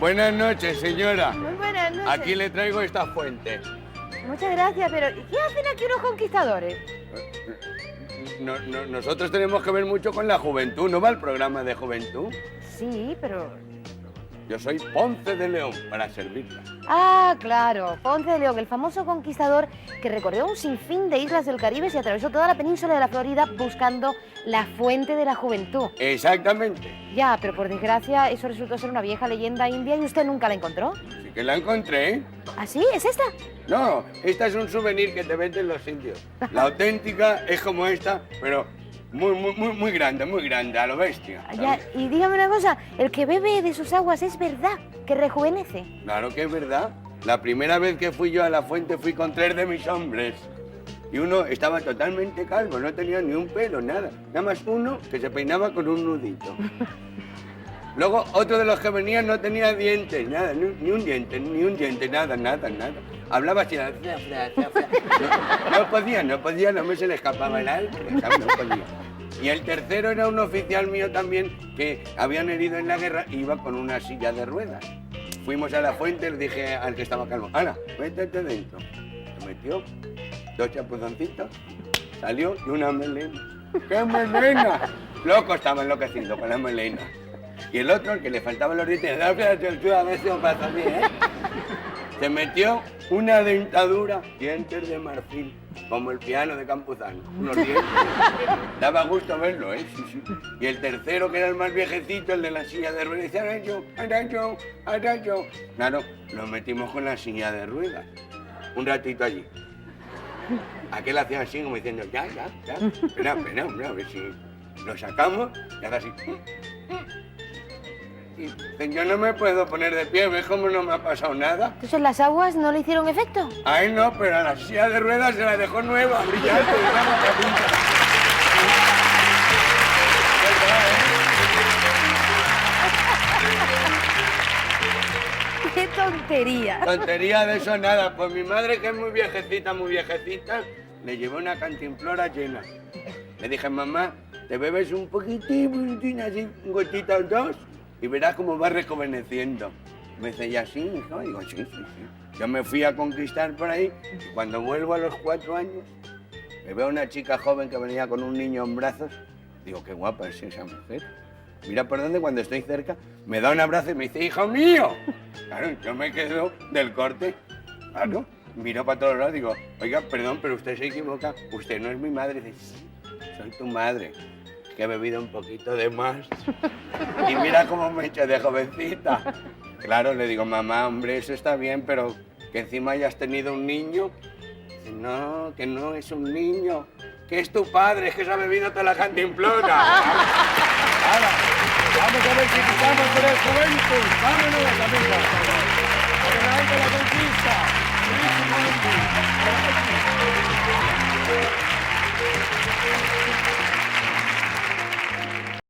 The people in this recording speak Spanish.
Buenas noches, señora. Muy buenas noches. Aquí le traigo esta fuente. Muchas gracias, pero ¿qué hacen aquí unos conquistadores? Nosotros tenemos que ver mucho con la juventud, ¿no va el programa de juventud? Sí, pero... Yo soy Ponce de León, para servirla. Ah, claro, Ponce de León, el famoso conquistador que recorrió un sinfín de islas del Caribe y atravesó toda la península de la Florida buscando la fuente de la juventud. Exactamente. Ya, pero por desgracia eso resultó ser una vieja leyenda india y usted nunca la encontró. Sí que la encontré. ¿Ah, sí? ¿Es esta? No, esta es un souvenir que te venden los indios. La auténtica es como esta, pero muy grande, a lo bestia. Ya, y dígame una cosa, el que bebe de sus aguas es verdad que rejuvenece. Claro que es verdad. La primera vez que fui yo a la fuente fui con 3 de mis hombres. Y uno estaba totalmente calvo, no tenía ni un pelo, nada. Nada más uno que se peinaba con un nudito. Luego otro de los que venían no tenía dientes, nada, ni un diente, nada. Hablaba así, no podía, no me se le escapaba el aire, no podía. Y el tercero era un oficial mío también que habían herido en la guerra y iba con una silla de ruedas. Fuimos a la fuente, le dije al que estaba calvo, Ana, métete dentro. Se metió, 2 chapuzoncitos, salió y una melena. ¡Qué melena! Loco, estaba enloqueciendo con la melena. Y el otro, el que le faltaban los dientes, a ver si os pasa bien, ¿eh? Se metió una dentadura, dientes de marfil, como el piano de Campuzano, unos dientes. Daba gusto verlo, ¿eh? Sí. Y el tercero, que era el más viejecito, el de la silla de ruedas, decía, aracho. Claro, nos metimos con la silla de ruedas, un ratito allí. Aquel hacía así, como diciendo, ya. Espera, hombre, a ver si lo sacamos, y hace así. Y dicen, yo no me puedo poner de pie, ¿ves cómo no me ha pasado nada? Entonces, ¿las aguas no le hicieron efecto? Ay, no, pero a la silla de ruedas se la dejó nueva, brillante, ¡Qué tontería! Tontería de eso nada. Pues mi madre, que es muy viejecita, le llevó una cantimplora llena. Le dije, mamá, te bebes un poquitín, así, un gotita o 2, y verás cómo va rejuveneciendo. Me dice, ¿y así, hijo? Digo, sí. Yo me fui a conquistar por ahí, y cuando vuelvo a los 4 años, me veo una chica joven que venía con un niño en brazos. Digo, qué guapa es esa mujer. Mira por dónde, cuando estoy cerca, me da un abrazo y me dice, ¡hijo mío! Claro, yo me quedo del corte. Claro, miro para todos lados, digo, oiga, perdón, pero usted se equivoca. Usted no es mi madre. Dice, sí, soy tu madre. Es que he bebido un poquito de más. Y mira cómo me echo de jovencita. Claro, le digo, mamá, hombre, eso está bien, pero que encima hayas tenido un niño. Dice, no, que no es un niño, que es tu padre, es que se ha bebido toda la cantimplora. Ahora, vamos a ver si quitamos 3 juventud. Vámonos, amigos.